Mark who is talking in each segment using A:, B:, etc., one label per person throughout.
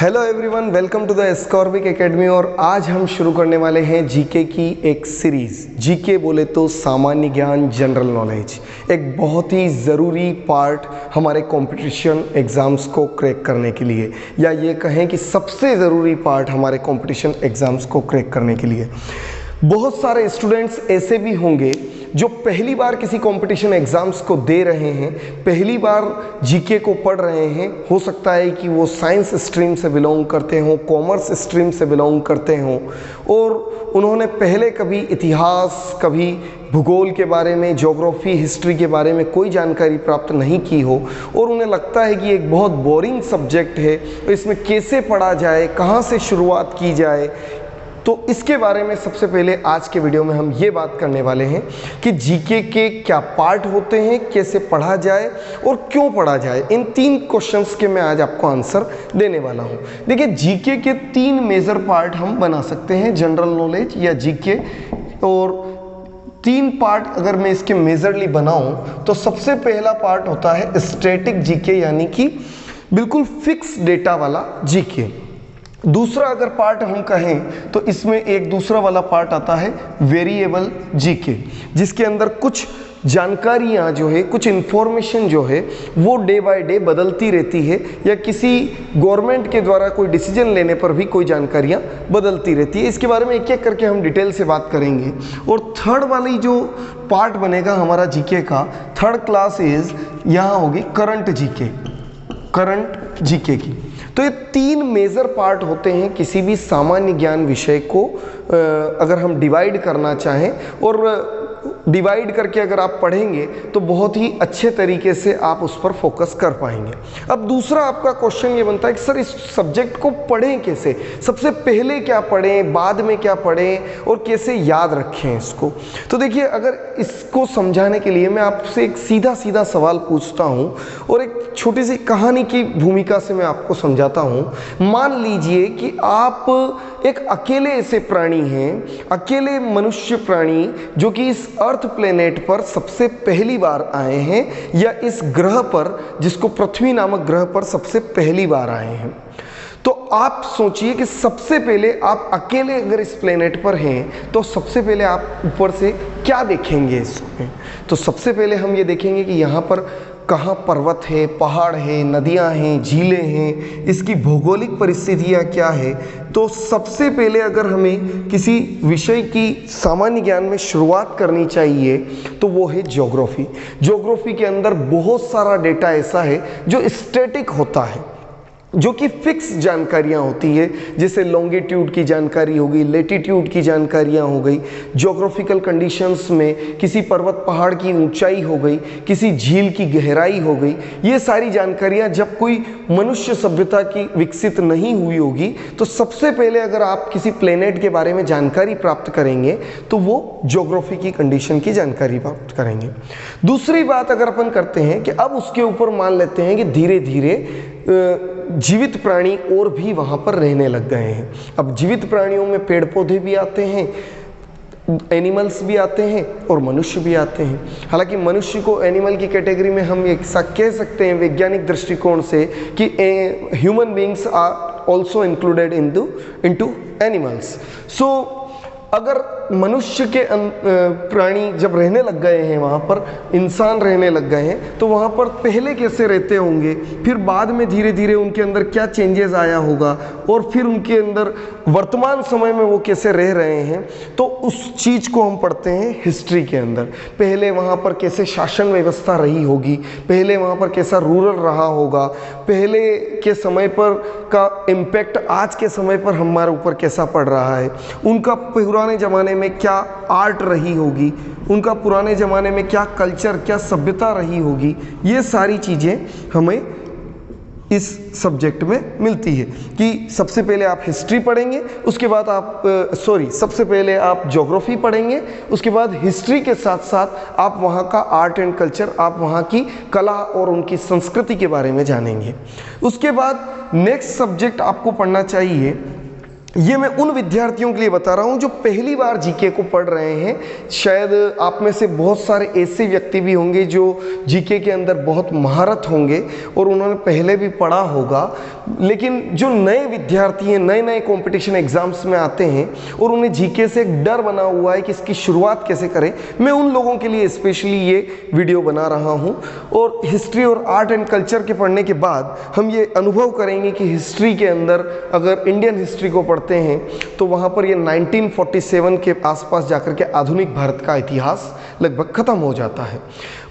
A: Hello everyone, welcome to the ascorbic academy. और आज हम शुरू करने वाले हैं जीके की एक सीरीज़। जीके बोले तो सामान्य ज्ञान, जनरल नॉलेज, एक बहुत ही ज़रूरी पार्ट हमारे कंपटीशन एग्ज़ाम्स को क्रैक करने के लिए, या ये कहें कि सबसे ज़रूरी पार्ट हमारे कंपटीशन एग्ज़ाम्स को क्रैक करने के लिए। बहुत सारे स्टूडेंट्स ऐसे भी होंगे जो पहली बार किसी कंपटीशन एग्ज़ाम्स को दे रहे हैं, पहली बार जीके को पढ़ रहे हैं। हो सकता है कि वो साइंस स्ट्रीम से बिलोंग करते हों, कॉमर्स स्ट्रीम से बिलोंग करते हों, और उन्होंने पहले कभी इतिहास, कभी भूगोल के बारे में, ज्योग्राफी, हिस्ट्री के बारे में कोई जानकारी प्राप्त नहीं की हो, और उन्हें लगता है कि एक बहुत बोरिंग सब्जेक्ट है, तो इसमें कैसे पढ़ा जाए, कहाँ से शुरुआत की जाए। तो इसके बारे में सबसे पहले आज के वीडियो में हम ये बात करने वाले हैं कि जीके के क्या पार्ट होते हैं, कैसे पढ़ा जाए और क्यों पढ़ा जाए। इन 3 क्वेश्चंस के मैं आज आपको आंसर देने वाला हूं। देखिए, जीके के 3 मेजर पार्ट हम बना सकते हैं, जनरल नॉलेज या जीके। और 3 पार्ट अगर मैं इसके मेजरली बनाऊं तो सबसे पहला पार्ट होता है स्टैटिक जीके, यानी कि बिल्कुल फिक्स डेटा वाला जीके। दूसरा अगर पार्ट हम कहें तो इसमें एक दूसरा वाला पार्ट आता है वेरिएबल जीके, जिसके अंदर कुछ जानकारियां जो है, कुछ इंफॉर्मेशन जो है वो डे बाय डे बदलती रहती है, या किसी गवर्नमेंट के द्वारा कोई डिसीजन लेने पर भी कोई जानकारियां बदलती रहती है। इसके बारे में एक एक करके हम डिटेल से बात करेंगे। और थर्ड वाली जो पार्ट बनेगा हमारा जीके का, थर्ड क्लास इज यहाँ होगी करंट जीके, करंट जीके की। तो ये 3 मेजर पार्ट होते हैं किसी भी सामान्य ज्ञान विषय को अगर हम डिवाइड करना चाहें, और डिवाइड करके अगर आप पढ़ेंगे तो बहुत ही अच्छे तरीके से आप उस पर फोकस कर पाएंगे। अब दूसरा आपका क्वेश्चन ये बनता है कि सर इस सब्जेक्ट को पढ़ें कैसे, सबसे पहले क्या पढ़ें, बाद में क्या पढ़ें, और कैसे याद रखें इसको। तो देखिए, अगर इसको समझाने के लिए मैं आपसे एक सीधा सीधा सवाल पूछता हूँ और एक छोटी सी कहानी की भूमिका से मैं आपको समझाता हूँ। मान लीजिए कि आप एक अकेले ऐसे प्राणी हैं, अकेले मनुष्य प्राणी जो कि इस अर्थ प्लेनेट पर सबसे पहली बार आए हैं, या इस ग्रह पर, जिसको पृथ्वी नामक ग्रह पर सबसे पहली बार आए हैं। तो आप सोचिए कि सबसे पहले आप अकेले अगर इस प्लेनेट पर हैं तो सबसे पहले आप ऊपर से क्या देखेंगे इसमें। तो सबसे पहले हम ये देखेंगे कि यहाँ पर कहाँ पर्वत है, पहाड़ है, नदियाँ हैं, झीलें हैं, इसकी भौगोलिक परिस्थितियाँ क्या है। तो सबसे पहले अगर हमें किसी विषय की सामान्य ज्ञान में शुरुआत करनी चाहिए तो वो है ज्योग्राफी। ज्योग्राफी के अंदर बहुत सारा डेटा ऐसा है जो स्टैटिक होता है, जो कि फिक्स जानकारियां होती है, जैसे लॉन्गिट्यूड की जानकारी हो गई, लेटीट्यूड की जानकारियां हो गई, ज्योग्राफिकल कंडीशंस में किसी पर्वत पहाड़ की ऊंचाई हो गई, किसी झील की गहराई हो गई। ये सारी जानकारियां जब कोई मनुष्य सभ्यता की विकसित नहीं हुई होगी तो सबसे पहले अगर आप किसी प्लेनेट के बारे में जानकारी प्राप्त करेंगे तो वो ज्योग्राफी की कंडीशन की जानकारी प्राप्त करेंगे। दूसरी बात अगर अपन करते हैं कि अब उसके ऊपर मान लेते हैं कि धीरे धीरे जीवित प्राणी और भी वहाँ पर रहने लग गए हैं। अब जीवित प्राणियों में पेड़ पौधे भी आते हैं, एनिमल्स भी आते हैं और मनुष्य भी आते हैं। हालांकि मनुष्य को एनिमल की कैटेगरी में हम एक साथ कह सकते हैं वैज्ञानिक दृष्टिकोण से कि human beings are also included into animals. So अगर मनुष्य के प्राणी जब रहने लग गए हैं, वहाँ पर इंसान रहने लग गए हैं, तो वहाँ पर पहले कैसे रहते होंगे, फिर बाद में धीरे धीरे उनके अंदर क्या चेंजेस आया होगा, और फिर उनके अंदर वर्तमान समय में वो कैसे रह रहे हैं, तो उस चीज़ को हम पढ़ते हैं हिस्ट्री के अंदर। पहले वहाँ पर कैसे शासन व्यवस्था रही होगी, पहले वहाँ पर कैसा रूरल रहा होगा, पहले के समय पर का इम्पैक्ट आज के समय पर हमारे ऊपर कैसा पड़ रहा है, उनका पुराने ज़माने में क्या आर्ट रही होगी, उनका पुराने ज़माने में क्या कल्चर, क्या सभ्यता रही होगी। ये सारी चीज़ें हमें इस सब्जेक्ट में मिलती है कि सबसे पहले आप हिस्ट्री पढ़ेंगे, उसके बाद आप सबसे पहले आप ज्योग्राफी पढ़ेंगे, उसके बाद हिस्ट्री के साथ साथ आप वहाँ का आर्ट एंड कल्चर, आप वहाँ की कला और उनकी संस्कृति के बारे में जानेंगे। उसके बाद नेक्स्ट सब्जेक्ट आपको पढ़ना चाहिए ये मैं उन विद्यार्थियों के लिए बता रहा हूँ जो पहली बार जीके को पढ़ रहे हैं। शायद आप में से बहुत सारे ऐसे व्यक्ति भी होंगे जो जीके के अंदर बहुत महारत होंगे और उन्होंने पहले भी पढ़ा होगा। लेकिन जो नए विद्यार्थी हैं, नए नए कंपटीशन एग्जाम्स में आते हैं और उन्हें जीके से एक डर बना हुआ है कि इसकी शुरुआत कैसे करें, मैं उन लोगों के लिए स्पेशली ये वीडियो बना रहा हूँ। और हिस्ट्री और आर्ट एंड कल्चर के पढ़ने के बाद हम ये अनुभव करेंगे कि हिस्ट्री के अंदर अगर इंडियन हिस्ट्री को पढ़ते हैं तो वहाँ पर ये 1947 के आसपास जाकर के आधुनिक भारत का इतिहास लगभग ख़त्म हो जाता है।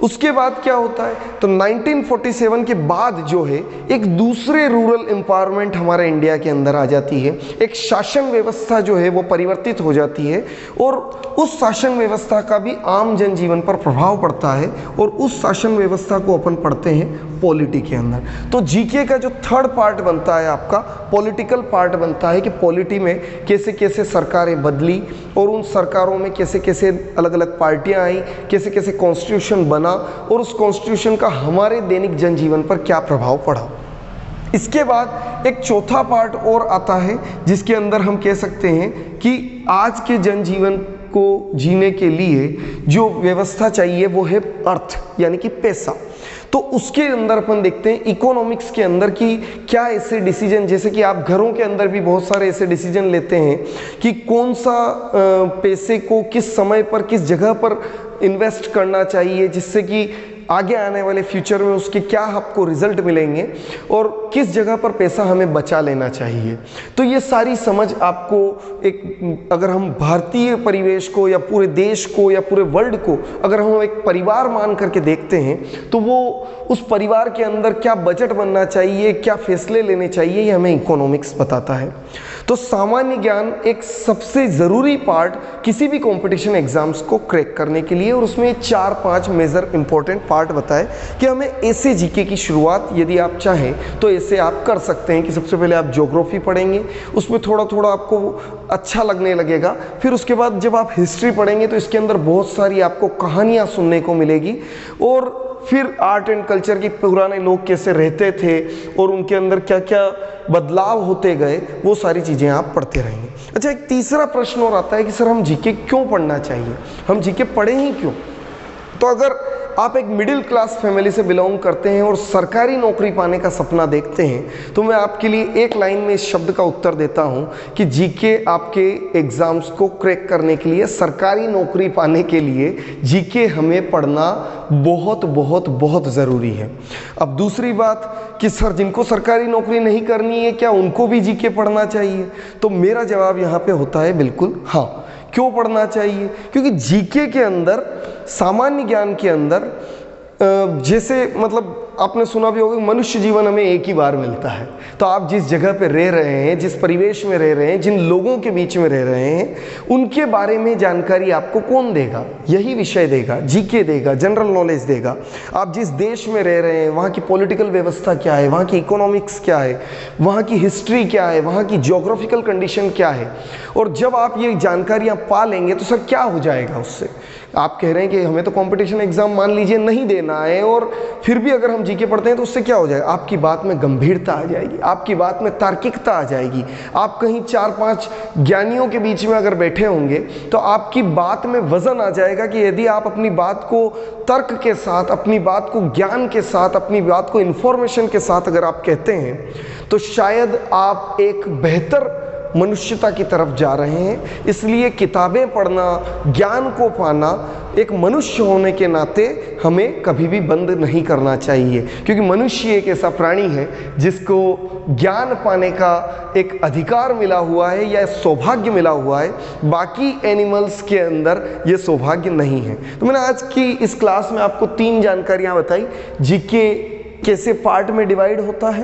A: उसके बाद क्या होता है, तो 1947 के बाद जो है एक दूसरे रूरल एम्पावरमेंट हमारे इंडिया के अंदर आ जाती है। एक शासन व्यवस्था जो है वो परिवर्तित हो जाती है और उस शासन व्यवस्था का भी आम जनजीवन पर प्रभाव पड़ता है और उस शासन व्यवस्था को अपन पढ़ते हैं पॉलिटी के अंदर। तो जीके का जो थर्ड पार्ट बनता है आपका पॉलिटिकल पार्ट बनता है कि पॉलिटी में कैसे कैसे सरकारें बदली और उन सरकारों में कैसे कैसे अलग अलग पार्टियां आई, कैसे कैसे कॉन्स्टिट्यूशन बना और उस कॉन्स्टिट्यूशन का हमारे दैनिक जनजीवन पर क्या प्रभाव पड़ा। इसके बाद एक चौथा पार्ट और आता है जिसके अंदर हम कह सकते हैं कि आज के जनजीवन को जीने के लिए जो व्यवस्था चाहिए वो है अर्थ यानी कि पैसा। तो उसके अंदर अपन देखते हैं इकोनॉमिक्स के अंदर कि क्या ऐसे डिसीजन, जैसे कि आप घरों के अंदर भी बहुत सारे ऐसे डिसीजन लेते हैं कि कौन सा पैसे को किस समय पर किस जगह पर इन्वेस्ट करना चाहिए जिससे कि आगे आने वाले फ्यूचर में उसके क्या आपको रिजल्ट मिलेंगे और किस जगह पर पैसा हमें बचा लेना चाहिए। तो ये सारी समझ आपको एक, अगर हम भारतीय परिवेश को या पूरे देश को या पूरे वर्ल्ड को अगर हम एक परिवार मान करके देखते हैं तो वो उस परिवार के अंदर क्या बजट बनना चाहिए, क्या फैसले लेने चाहिए, ये हमें इकोनॉमिक्स बताता है। तो सामान्य ज्ञान एक सबसे ज़रूरी पार्ट किसी भी कंपटीशन एग्जाम्स को क्रैक करने के लिए, और उसमें 4-5 मेजर इंपॉर्टेंट पार्ट बताए कि हमें ऐसे जीके की शुरुआत यदि आप चाहें तो ऐसे आप कर सकते हैं कि सबसे पहले आप ज्योग्राफी पढ़ेंगे, उसमें थोड़ा थोड़ा आपको अच्छा लगने लगेगा। फिर उसके बाद जब आप हिस्ट्री पढ़ेंगे तो इसके अंदर बहुत सारी आपको कहानियाँ सुनने को मिलेगी, और फिर आर्ट एंड कल्चर की पुराने लोग कैसे रहते थे और उनके अंदर क्या क्या बदलाव होते गए, वो सारी चीज़ें आप पढ़ते रहेंगे। अच्छा, एक तीसरा प्रश्न और आता है कि सर हम जीके क्यों पढ़ना चाहिए, हम जीके पढ़ें ही क्यों। तो अगर आप एक मिडिल क्लास फैमिली से बिलोंग करते हैं और सरकारी नौकरी पाने का सपना देखते हैं तो मैं आपके लिए एक लाइन में इस शब्द का उत्तर देता हूं कि जीके आपके एग्जाम्स को क्रैक करने के लिए, सरकारी नौकरी पाने के लिए जीके हमें पढ़ना बहुत बहुत बहुत ज़रूरी है। अब दूसरी बात कि सर जिनको सरकारी नौकरी नहीं करनी है क्या उनको भी जीके पढ़ना चाहिए, तो मेरा जवाब यहाँ पे होता है बिल्कुल हाँ। क्यों पढ़ना चाहिए, क्योंकि जीके के अंदर, सामान्य ज्ञान के अंदर जैसे मतलब आपने सुना भी होगा मनुष्य जीवन हमें एक ही बार मिलता है। तो आप जिस जगह पे रह रहे हैं, जिस परिवेश में रह रहे हैं, जिन लोगों के बीच में रह रहे हैं, उनके बारे में जानकारी आपको कौन देगा, यही विषय देगा, जीके देगा, जनरल नॉलेज देगा। आप जिस देश में रह रहे हैं वहाँ की पॉलिटिकल व्यवस्था क्या है, वहाँ की इकोनॉमिक्स क्या है, वहाँ की हिस्ट्री क्या है, वहाँ की ज्योग्राफिकल कंडीशन क्या है, और जब आप ये जानकारियाँ पा लेंगे तो सर क्या हो जाएगा उससे। आप कह रहे हैं कि हमें तो कंपटीशन एग्जाम मान लीजिए नहीं देना है, और फिर भी अगर हम जीके पढ़ते हैं तो उससे क्या हो जाएगा, आपकी बात में गंभीरता आ जाएगी, आपकी बात में तार्किकता आ जाएगी। आप कहीं 4-5 ज्ञानियों के बीच में अगर बैठे होंगे तो आपकी बात में वजन आ जाएगा कि यदि आप अपनी बात को तर्क के साथ, अपनी बात को ज्ञान के साथ, अपनी बात को इंफॉर्मेशन के साथ अगर आप कहते हैं तो शायद आप एक बेहतर मनुष्यता की तरफ जा रहे हैं। इसलिए किताबें पढ़ना, ज्ञान को पाना एक मनुष्य होने के नाते हमें कभी भी बंद नहीं करना चाहिए, क्योंकि मनुष्य एक ऐसा प्राणी है जिसको ज्ञान पाने का एक अधिकार मिला हुआ है या सौभाग्य मिला हुआ है। बाकी एनिमल्स के अंदर ये सौभाग्य नहीं है। तो मैंने आज की इस क्लास में आपको 3 जानकारियाँ बताई, जीके कैसे पार्ट में डिवाइड होता है,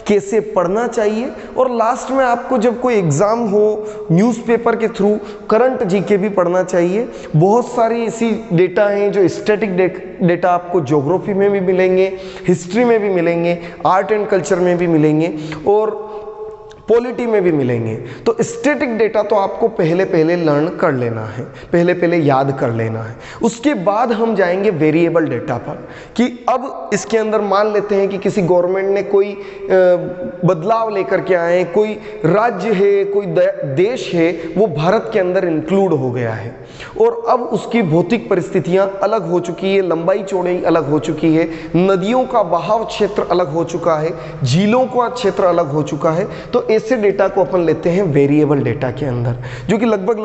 A: कैसे पढ़ना चाहिए, और लास्ट में आपको जब कोई एग्ज़ाम हो न्यूज़पेपर के थ्रू करंट जीके भी पढ़ना चाहिए। बहुत सारी ऐसी डेटा हैं जो स्टैटिक डेटा आपको ज्योग्राफी में भी मिलेंगे, हिस्ट्री में भी मिलेंगे, आर्ट एंड कल्चर में भी मिलेंगे, और पॉलिटी में भी मिलेंगे। तो स्टैटिक डेटा तो आपको पहले पहले लर्न कर लेना है, पहले पहले याद कर लेना है। उसके बाद हम जाएंगे वेरिएबल डेटा पर कि अब इसके अंदर मान लेते हैं कि किसी गवर्नमेंट ने कोई बदलाव लेकर के आए, कोई राज्य है, कोई देश है, वो भारत के अंदर इंक्लूड हो गया है और अब उसकी भौतिक परिस्थितियां अलग हो चुकी है, लंबाई चौड़ाई अलग हो चुकी है, नदियों का बहाव क्षेत्र अलग हो चुका है, झीलों का क्षेत्र अलग हो चुका है। तो ऐसे डेटा को अपन लेते हैं वेरिएबल डेटा के अंदर, जो कि लगभग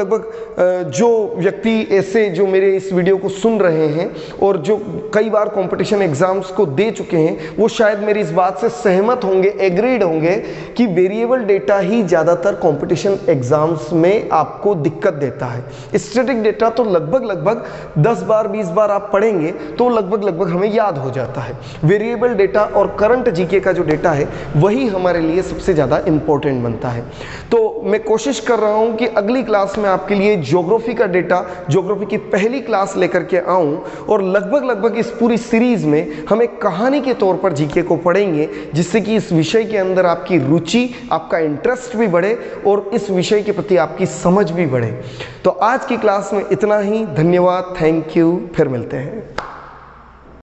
A: जो व्यक्ति ऐसे जो मेरे इस वीडियो को सुन रहे हैं और जो कई बार कंपटीशन एग्जाम्स को दे चुके हैं, वो शायद मेरी इस बात से सहमत होंगे, एग्रीड होंगे कि वेरिएबल डेटा ही ज़्यादातर कंपटीशन एग्जाम्स में आपको दिक्कत देता है। स्टैटिक डेटा तो लगभग 10 बार 20 बार आप पढ़ेंगे तो लगभग हमें याद हो जाता है। वेरिएबल डेटा और करंट जीके का जो डेटा है वही हमारे लिए सबसे ज़्यादा इंपॉर्टेंट बनता है। तो मैं कोशिश कर रहा हूं कि अगली क्लास में आपके लिए ज्योग्राफी का डेटा, ज्योग्राफी की पहली क्लास लेकर के आऊं और लगभग इस पूरी सीरीज में हम एक कहानी के तौर पर जीके को पढ़ेंगे, जिससे कि इस विषय के अंदर आपकी रुचि, आपका इंटरेस्ट भी बढ़े और इस विषय के प्रति आपकी समझ भी बढ़े। तो आज की क्लास में इतना ही। धन्यवाद, थैंक यू, फिर मिलते हैं।